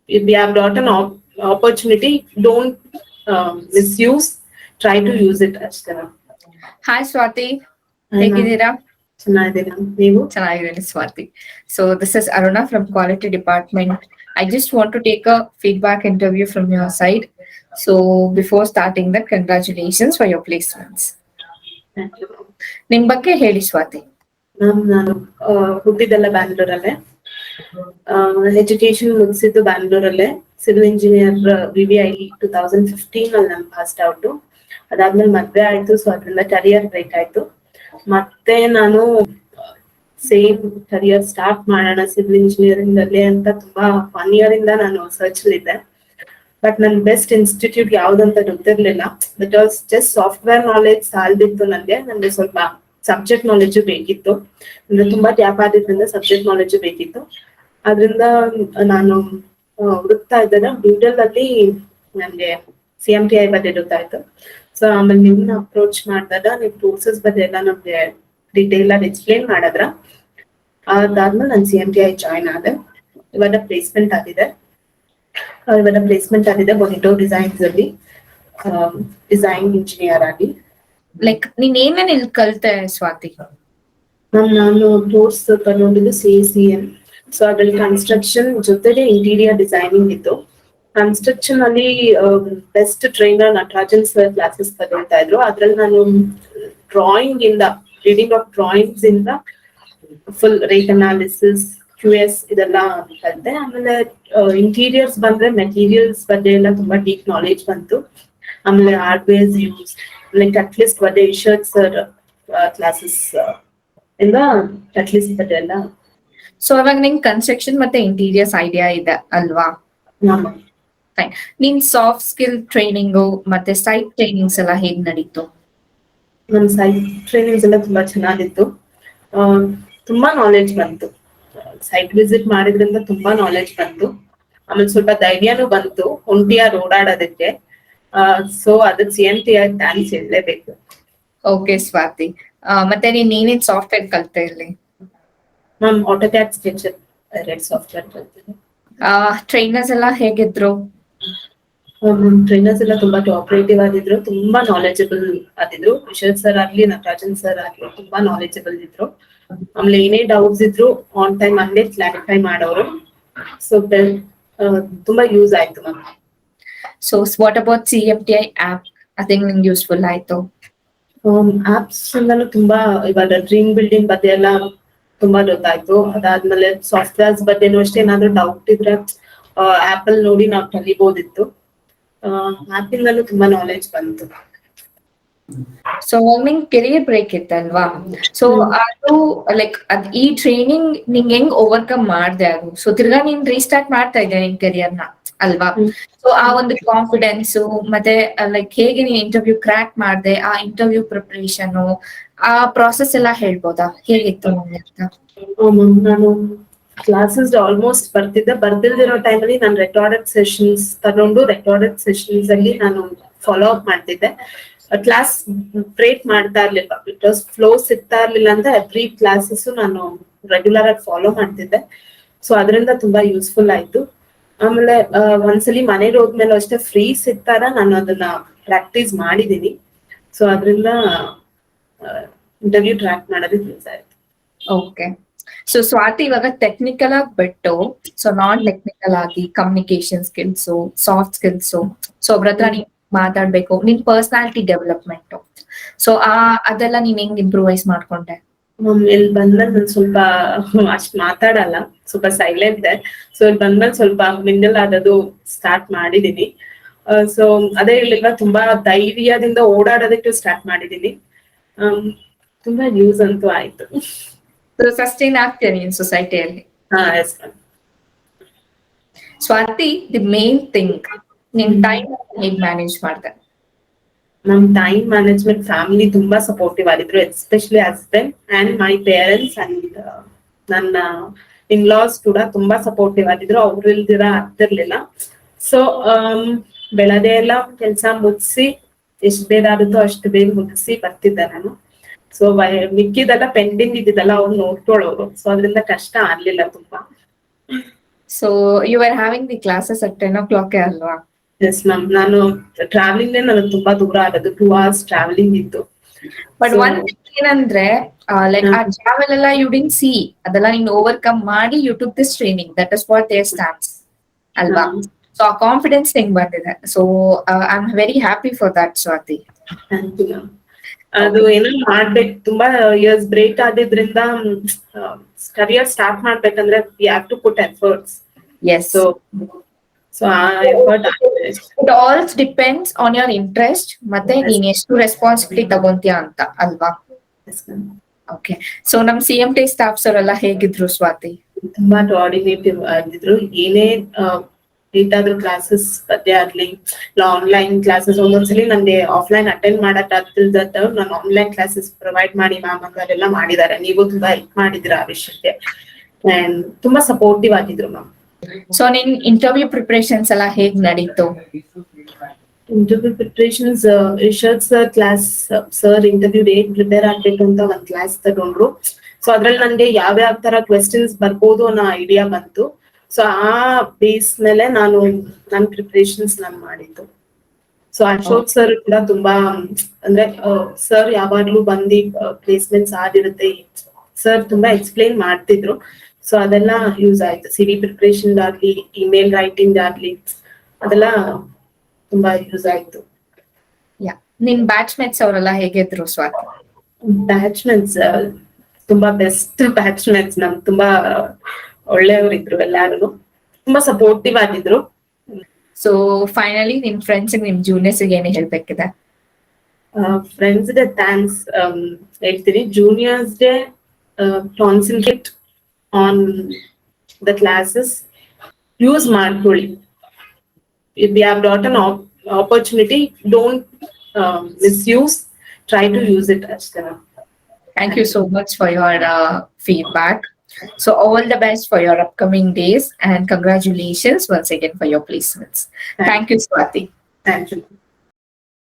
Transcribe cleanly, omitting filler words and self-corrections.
if we have got an opportunity, don't misuse, try to use it as the. Hi Swathi, Hi ma'am. ಹೇಗಿದ್ದೀರಾ? ಚೆನ್ನಾಗಿದ್ದೀರಾ ನೀವು? ಚೆನ್ನಾಗಿದ್ದೀನಿ Swati. So this is Aruna from Quality Department. I just want to take a feedback interview from your side. So before starting that, congratulations for your placements. Thank you. ನಿಮ್ ಬಗ್ಗೆ ಹೇಳಿ ಸ್ವಾತಿ. ನಾನು ಹುಟ್ಟಿದ್ದೆಲ್ಲ ಬ್ಯಾಂಗ್ಳೂರಲ್ಲೇ, education ಮುಗಿಸಿದ್ದು ಬ್ಯಾಂಗ್ಳೂರಲ್ಲೇ. Civil engineer VVI 2015 ಅಲ್ಲಿ ನಾನು passed out. ಅದಾದ್ಮೇಲೆ ಮದ್ವೆ ಆಯ್ತು, so ಅದರಿಂದ ಕರಿಯರ್ ಬ್ರೇಕ್ ಆಯ್ತು. ಮತ್ತೆ ನಾನು ಸೇಮ್ ಕರಿಯರ್ ಸ್ಟಾರ್ಟ್ ಮಾಡೋಣ ಸಿವಿಲ್ ಇಂಜಿನಿಯರಿಂಗ್ ಅಲ್ಲಿ ಅಂತ ತುಂಬಾ 1 year ಇಂದ ನಾನು ಸರ್ಚ್ ಇದ್ದೆ. ಬಟ್ ನನ್ ಬೆಸ್ಟ್ ಇನ್ಸ್ಟಿಟ್ಯೂಟ್ ಯಾವ್ದಂತ ಗೊತ್ತಿರ್ಲಿಲ್ಲ. ಬಿಕಾಸ್ ಜಸ್ಟ್ ಸಾಫ್ಟ್ವೇರ್ ನಾಲೆಜ್ ಸಾಲದಿತ್ತು ನನ್ಗೆ ಸ್ವಲ್ಪ ಸಬ್ಜೆಕ್ಟ್ ನಾಲೆಜ್ ಬೇಕಿತ್ತು. ಅಂದ್ರೆ ತುಂಬಾ ಗ್ಯಾಪ್ ಆದಿದ್ರಿಂದ ಸಬ್ಜೆಕ್ಟ್ ನಾಲೆಜ್ ಬೇಕಿತ್ತು. ಅದ್ರಿಂದ ನಾನು ಹುಡುಕ್ತಾ ಇದ್ದಾಗ ಬ್ಯೂಟಲ್ ಅಲ್ಲಿ ನನ್ಗೆ CMTI ಬಗ್ಗೆ ಗೊತ್ತಾಯ್ತು. ಸೊ ಆಮೇಲೆ ನಿಮ್ನ ಅಪ್ರೋಚ್ ಮಾಡಿದಾಗ ನೀವು ಕೋರ್ಸಸ್ ಬಗ್ಗೆ ಎಲ್ಲ ನಮ್ಗೆ ಡಿಟೇಲ್ ಆಗಿ ಎಕ್ಸ್ಪ್ಲೇನ್ ಮಾಡಿದ್ರ. ಅದಾದ್ಮೇಲೆ ನಾನು CMTI ಜಾಯ್ನ್ ಆದೆ. ಇವಾಗ ಪ್ಲೇಸ್ಮೆಂಟ್ ಆಗಿದೆ ಮೊನಿಟೋ ಡಿಸೈನ್ಸ್ ಅಲ್ಲಿ ಡಿಸೈನ್ ಇಂಜಿನಿಯರ್ ಆಗಿ. ಲೈಕ್ ನೀನ್ ಏನೇನ್ ಇಲ್ಲಿ ಕಲ್ತೆ ಸ್ವಾತಿ? ನಾನು ಕೋರ್ಸ್ ತಗೊಂಡಿದ್ದು CACM. ಸೊ ಅದ್ರಲ್ಲಿ ಕನ್ಸ್ಟ್ರಕ್ಷನ್ ಜೊತೆಗೆ ಇಂಟೀರಿಯರ್ ಡಿಸೈನಿಂಗ್ ಇತ್ತು. ಕನ್ಸ್ಟ್ರಕ್ಷನ್ ಅಲ್ಲಿ best trainer Natarajan sir classes ತಗೊಳ್ತಾ ಇದ್ರು. ಅದ್ರಲ್ಲಿ ನಾನು ಡ್ರಾಯಿಂಗ್ ಇಂದ ರೀಡಿಂಗ್ ಆಫ್ ಡ್ರಾಯಿಂಗ್ಸ್ ಇಂದ ಫುಲ್ ರೇಟ್ ಅನಾಲಿಸಿಸ್, QS ಇದೆಲ್ಲ ಕಲಿತೆ. ಆಮೇಲೆ ಇಂಟೀರಿಯರ್ಸ್ ಬಂದ್ರೆ ಮೆಟೀರಿಯಲ್ಸ್ ಬಗ್ಗೆ ಎಲ್ಲ ತುಂಬಾ ಡೀಪ್ ನಾಲೆಜ್ ಬಂತು. ಆಮೇಲೆ ಹಾರ್ಡ್ವೇರ್ಸ್ ಯೂಸ್ ಲೈಕ್ ಅಟ್ಲೀಸ್ಟ್ ಬಗ್ಗೆ ಈಶ್ವರ್ ಸರ್ ಕ್ಲಾಸಸ್ ಇಂದ ಅಟ್ಲೀಸ್ಟ್ ಬಗ್ಗೆ ಎಲ್ಲ. ಸೊ ಅವಾಗ ನಿಂಗೆ ಕನ್ಸ್ಟ್ರಕ್ಷನ್ ಮತ್ತೆ ಇಂಟೀರಿಯರ್ಸ್ ಐಡಿಯಾ ಇದೆ ಅಲ್ವಾ? ಫೈನ್. ನಿನ್ ಸಾಫ್ಟ್ ಸ್ಕಿಲ್ ಟ್ರೈನಿಂಗು ಮತ್ತೆ ಸೈಟ್ ಟ್ರೈನಿಂಗ್ಸ್ ಎಲ್ಲ ಹೇಗ್ ನಡೀತು? ನಮ್ ಸೈಟ್ ಟ್ರೈನಿಂಗ್ಸ್ ಎಲ್ಲ ತುಂಬಾ ಚೆನ್ನಾಗಿತ್ತು. ತುಂಬಾ ನಾಲೆಜ್ ಬಂತು. ಸೈಟ್ ವಿಸಿಟ್ ಮಾಡಿದ್ರಿಂದ ತುಂಬಾ ನಾಲೆಜ್ ಬಂತು. ಆಮೇಲೆ ಸ್ವಲ್ಪ ಧೈರ್ಯನೂ ಬಂತು ಒಂಟಿಯಾಗಿ ಓಡಾಡೋದಕ್ಕೆ. ಸೊ ಅದಕ್ಕೆ CMTI ಥ್ಯಾಂಕ್ಸ್ ಹೇಳಲೇಬೇಕು. ಓಕೆ ಸ್ವಾತಿ, ಮತ್ತೆ ನೀನ್ ಏನೇನ್ ಸಾಫ್ಟ್ವೇರ್ ಕಲ್ತೆ ಇಲ್ಲಿ? ಮ್ಯಾಮ್ AutoCAD ಸ್ಕೆಚ್ 2 ಸಾಫ್ಟ್ವೇರ್ ಕಲ್ತೀನಿ. ಟ್ರೈನರ್ಸ್ ಎಲ್ಲ ಹೇಗಿದ್ರು? ಟ್ರೈನರ್ಸ್ ಎಲ್ಲ ತುಂಬಾ ಕೋಆಪರೇಟಿವ್ ಆಗಿದ್ರು, ತುಂಬಾ ನಾಲೆಜಬಲ್ ಆಗಿದ್ರು. ವಿಶ್ವರ್ ಸರ್ ಆಗ್ಲಿ ನಟರಾಜನ್ ಸರ್ ಆಗ್ಲಿ ತುಂಬಾ ನಾಲೆಜಬಲ್ ಇದ್ರು. ಆಮೇಲೆ ಏನೇ ಡೌಟ್ಸ್ ಇದ್ರು ಆನ್ ಟೈಮ್ ಅಲ್ಲೇ ಕ್ಲಾರಿಫೈ ಮಾಡೋರು. ಸೊ ತುಂಬಾ ಯೂಸ್ ಆಯ್ತು ma'am. So what about CMTI app? I think ನಿಂಗೆ ಯೂಸ್ಫುಲ್ ಆಯ್ತು. ಆಪ್ಸ್ ಇಂದಲೂ ತುಂಬಾ ಇವಾಗ ಡ್ರೀಮ್ ಬಿಲ್ಡಿಂಗ್ ಬಗ್ಗೆ ಎಲ್ಲ ತುಂಬಾ ಗೊತ್ತಾಯ್ತು. ಅದಾದ್ಮೇಲೆ ಸಾಫ್ಟ್ವೇರ್ಸ್ ಬಗ್ಗೆನೂ ಅಷ್ಟೇ ಏನಾದ್ರು ಡೌಟ್ ಇದ್ರೆ ಆಪ್ ಅಲ್ಲಿ ನೋಡಿ ನಾವು ಕಲಿಬಹುದಿತ್ತು. ಆಪ್ ಇಂದಲೂ ತುಂಬಾ ನಾಲೆಜ್ ಬಂತು. ಸೊ ನಿಂಗ್ ಕೆರಿಯರ್ ಬ್ರೇಕ್ ಇತ್ತಲ್ವಾ? ಸೊ ಅದು ಲೈಕ್ ಈ ಟ್ರೈನಿಂಗ್ ನಿಂಗ್ ಹೆಂಗ್ ಓವರ್ಕಮ್ ಮಾಡ್ದೆ ಅದು? ಸೊ ತಿರ್ಗಾ ನೀನ್ ರೀಸ್ಟಾರ್ಟ್ ಮಾಡ್ತಾ ಇದ್ದೆ ನಿನ್ ಕೆರಿಯರ್ನ ಅಲ್ವಾ? ಸೊ ಆ ಒಂದು ಕಾನ್ಫಿಡೆನ್ಸ್ ಮತ್ತೆ ಲೈಕ್ ಹೇಗೆ ನೀನ್ ಇಂಟರ್ವ್ಯೂ ಕ್ರ್ಯಾಕ್ ಮಾಡ್ದೆ, ಆ ಇಂಟರ್ವ್ಯೂ ಪ್ರಿಪರೇಷನ್, ಆ ಪ್ರಾಸೆಸ್ ಎಲ್ಲ ಹೇಳ್ಬೋದಾ? ಹೇಗಿತ್ತು ನಿಮ್ಗೆ ಅಂತ? ನಾನು ಕ್ಲಾಸಸ್ ಆಲ್ಮೋಸ್ಟ್ ಬರ್ದಿಲ್ದಿರೋ ಟೈಮಲ್ಲಿ ನಾನು ರೆಕಾರ್ಡೆಡ್ ಸೆಷನ್ಸ್ ತಗೊಂಡು ರೆಕಾರ್ಡೆಡ್ ಸೆಷನ್ಸ್ ಅಲ್ಲಿ ನಾನು ಫಾಲೋ ಅಪ್ ಮಾಡ್ತಿದ್ದೆ. ಕ್ಲಾಸ್ ಬ್ರೇಕ್ ಮಾಡ್ತಾ ಇರ್ಲಿಲ್ಲ, ಬಿಕಾಸ್ ಫ್ಲೋ ಸಿಗ್ತಾ ಇರ್ಲಿಲ್ಲ ಅಂತ ಎವ್ರಿ ಕ್ಲಾಸಸ್ ನಾನು ರೆಗ್ಯುಲರ್ ಆಗಿ ಫಾಲೋ ಮಾಡ್ತಿದ್ದೆ. ಸೊ ಅದರಿಂದ ತುಂಬಾ ಯೂಸ್ಫುಲ್ ಆಯ್ತು. ಆಮೇಲೆ ಒಂದ್ಸಲಿ ಮನೆಗೆ ಹೋದ್ಮೇಲೆ ಅಷ್ಟೇ ಫ್ರೀ ಸಿಗ್ತಾರ ನಾನು ಅದನ್ನ ಪ್ರಾಕ್ಟೀಸ್ ಮಾಡಿದೀನಿ. ಸೊ ಅದರಿಂದ ಇಂಟರ್ವ್ಯೂ ಟ್ರ್ಯಾಕ್ ಮಾಡೋದಕ್ಕೆ ಯೂಸ್ ಆಯ್ತು. ಓಕೆ. ಸೊ ಸ್ವಾತಿ ಇವಾಗ ಟೆಕ್ನಿಕಲ್ ಆಗಿ ಬಿಟ್ಟು ಸೊ ನಾನ್ ಟೆಕ್ನಿಕಲ್ ಆಗಿ communication skills, soft skills, so ಒಬ್ರ ಹತ್ರ ನೀನ್ ಮಾತಾಡ್ಬೇಕು, ನಿನ್ ಪರ್ಸನಾಲಿಟಿ ಡೆವಲಪ್ಮೆಂಟ್, ಸೊ ಅದೆಲ್ಲ ನೀನ್ ಹೆಂಗ್ ಇಂಪ್ರೂವೈಸ್ ಮಾಡ್ಕೊಂಡೆ? ಇಲ್ಲಿ ಬಂದ್ಮೇಲೆ ನಾನು ಸ್ವಲ್ಪ ಅಷ್ಟ್ ಮಾತಾಡಲ್ಲ, ಸ್ವಲ್ಪ ಸೈಲೆಂಟ್ ಇದೆ. ಸೊ ಇಲ್ಲಿ ಬಂದ್ಮೇಲೆ ಸ್ವಲ್ಪ ಮಿಂಗಲ್ ಆಗೋದು ಸ್ಟಾರ್ಟ್ ಮಾಡಿದೀನಿ. ಸೊ ಅದೇ ಇಲ್ಲಿಗ ತುಂಬಾ ಧೈರ್ಯದಿಂದ ಓಡಾಡೋದಕ್ಕೆ ಸ್ಟಾರ್ಟ್ ಮಾಡಿದೀನಿ. ತುಂಬಾ ಯೂಸ್ ಅಂತೂ ಆಯ್ತು. ಸಸ್ಟೈನ್ ಆಗ್ತೀಯ ನೀನ್ ಸೊಸೈಟಿಯಲ್ಲಿ? Yes ma'am. Swati, the main thing, ನಿನ್ ಟೈಮ್ ಹೇಗ್ ಮ್ಯಾನೇಜ್ ಮಾಡ್ದೆ? ನಮ್ ಟೈಮ್ ಮ್ಯಾನೇಜ್ಮೆಂಟ್ ಫ್ಯಾಮಿಲಿ ತುಂಬಾ ಸಪೋರ್ಟಿವ್ ಆಗಿದ್ರು, especially husband and my parents and ನನ್ನ ಇನ್ಲಾಸ್ ಕೂಡ ತುಂಬಾ ಸಪೋರ್ಟಿವ್ ಆಗಿದ್ರು. ಅವ್ರು ಇಲ್ದಿರ ಆಗ್ತಿರ್ಲಿಲ್ಲ. ಸೊ ಬೆಳಗ್ಗೆ ಎಲ್ಲ ಕೆಲ್ಸ ಮುಗಿಸಿ ಎಷ್ಟ್ ಬೇಗ ಆಗುತ್ತೋ ಅಷ್ಟು ಬೇಗ ಮುಗಿಸಿ ಬರ್ತಿದ್ದೆ ನಾನು. ಸೊ ಮಿಕ್ಕಿದೆಲ್ಲ ಪೆಂಡಿಂಗ್ ಇದ್ದಿದ್ದೆಲ್ಲ ಅವ್ರು ನೋಡ್ಕೊಳ್ಳೋರು. ಸೊ ಅದ್ರಿಂದ ಕಷ್ಟ ಆಗ್ಲಿಲ್ಲ ತುಂಬಾ. So you were having the classes at 10 o'clock ಅಲ್ವಾ? ಎಸ್ ಮ್ಯಾಮ್, ನಾನು ಟ್ರಾವೆಲಿಂಗ್ ನನಗೆ ತುಂಬಾ ದೂರ ಆಗೋದು, 2 hours ಟ್ರಾವೆಲಿಂಗ್ ಇತ್ತು. ಬಟ್ So, ಒಂದ್ ಏನಂದ್ರೆ ಲೈಕ್ ಆ ಟ್ರಾವೆಲ್ ಎಲ್ಲ ಯು ಡಿಂಟ್ ಸಿ, ಅದೆಲ್ಲ ನೀನ್ ಓವರ್ಕಮ್ ಮಾಡಿ you took this training, that is what there stands ಅಲ್ವಾ? ಸೊ ಆ ಕಾನ್ಫಿಡೆನ್ಸ್ ಹೆಂಗ್ ಬಂದಿದೆ? So I am very happy for that, Swati. Thank you ma'am. ಅದು ಏನೋ ಮಾಡ್ಬೇಕು, ತುಂಬಾ ಇಯರ್ಸ್ ಬ್ರೇಕ್ ಆದಿದ್ರಿಂದ ಕರಿಯರ್ ಸ್ಟಾರ್ಟ್ ಮಾಡ್ಬೇಕಂದ್ರೆ we have to put efforts. Yes. So ಆ effort it also depends on your interest, ಮತ್ತೆ ನೀನ್ ಎಷ್ಟು ರೆಸ್ಪಾನ್ಸಿಬಿಲಿಟಿ ತಗೊಂತೀಯ ಅಂತ ಅಲ್ವಾ? ಓಕೆ. ಸೊ ನಮ್ CMT ಸ್ಟಾಫ್ಸ್ ಅವರೆಲ್ಲ ಹೇಗಿದ್ರು ಸ್ವಾತಿ? ತುಂಬಾ ಕೋಆರ್ಡಿನೇಟಿವ್ ಆಗಿದ್ರು. ಏನೇ ಏಟಾದ್ರೂ ಕ್ಲಾಸಸ್ ಪದ್ಯ ಆಗ್ಲಿ ಇಲ್ಲ ಆನ್ಲೈನ್ ಕ್ಲಾಸಸ್, ಒಂದೊಂದ್ಸಲಿ ನಂಗೆ ಆಫ್ಲೈನ್ ಅಟೆಂಡ್ ಮಾಡಕ್ ಆಗ್ತಿಲ್ದ ನಾನು ಆನ್ಲೈನ್ ಕ್ಲಾಸಸ್ ಪ್ರೊವೈಡ್ ಮಾಡಿ ಮ್ಯಾಮ್ ಅದೆಲ್ಲ ಮಾಡಿದ್ದಾರೆ. ನೀವು ತುಂಬಾ ಹೆಲ್ಪ್ ಮಾಡಿದ್ರ ಆ ವಿಷಯಕ್ಕೆ, ಅಂಡ್ ತುಂಬಾ ಸಪೋರ್ಟಿವ್ ಆಗಿದ್ರು ಮ್ಯಾಮ್. ಸೊ ನಿನ್ ಇಂಟರ್ವ್ಯೂ ಪ್ರಿಪರೇಷನ್ಸ್ ಎಲ್ಲ ಹೇಗ್ ನಡೀತು? Interview preparations, research sir class, sir interview ಹೇಗ್ ಪ್ರಿಪೇರ್ ಆಗ್ಬೇಕು ಅಂತ ಒಂದ್ ಕ್ಲಾಸ್ ತಗೊಂಡ್ರು. ಸೊ ಅದ್ರಲ್ಲಿ ನನ್ಗೆ ಯಾವ್ಯಾವ ತರ ಕ್ವೆಶನ್ಸ್ ಬರ್ಬೋದು ಅನ್ನೋ ಐಡಿಯಾ ಬಂತು. ಸೊ ಆ ಬೇಸ್ ಮೇಲೆ ನನ್ ಪ್ರಿಪರೇಷನ್ಸ್ ನಾನು ಮಾಡಿದ್ದು. ಸೊ ಅಶೋಕ್ ಸರ್ ಕೂಡ ತುಂಬಾ, ಅಂದ್ರೆ ಸರ್ ಯಾವಾಗ್ಲೂ ಬಂದು ಪ್ಲೇಸ್ಮೆಂಟ್ಸ್ ಆಗಿರುತ್ತೆ, ಸರ್ ತುಂಬಾ ಎಕ್ಸ್ಪ್ಲೈನ್ ಮಾಡ್ತಿದ್ರು. ಸೊ ಅದೆಲ್ಲ ಯೂಸ್ ಆಯ್ತು. CV ಪ್ರಿಪರೇಷನ್ ಆಗ್ಲಿ, ಇಮೇಲ್ ರೈಟಿಂಗ್ ಆಗ್ಲಿ, ಅದೆಲ್ಲ ತುಂಬಾ ಯೂಸ್ ಆಯ್ತು. ನಿನ್ ಬ್ಯಾಚ್ಮೇಟ್ಸ್ ಅವರೆಲ್ಲ ಹೇಗಿದ್ರು ಸ್ವಾತಿ? ಬ್ಯಾಚ್ಮೆಂಟ್ಸ್ ತುಂಬಾ ಬೆಸ್ಟ್ ಬ್ಯಾಚ್ಮೆಂಟ್ಸ್, ನಮ್ ತುಂಬಾ ಒಳ್ಳೆಯವರಿದ್ರು, ಎಲ್ಲಾರು ತುಂಬಾ ಸಪೋರ್ಟಿವ್ ಆಗಿದ್ರು. ಸೊ ಫೈನಲಿ ನಿಮ್ ಫ್ರೆಂಡ್ಸ್ ನಿಮ್ ಜೂನಿಯರ್ಸ್ ಏನೇ ಹೇಳ್ಬೇಕಿದೆ? ಫ್ರೆಂಡ್ಸ್ಗೆ ಥ್ಯಾಂಕ್ಸ್ ಹೇಳ್ತೀನಿ. ಜೂನಿಯರ್ಸ್ಗೆ concentrate on the classes, use ಮಾಡ್ಕೊಳ್ಳಿ. If we have got an opportunity, don't misuse, try to use it as well. Thank you so much for your feedback. So all the best for your upcoming days and congratulations once again for your placements. Thank you, Swathi. Thank you.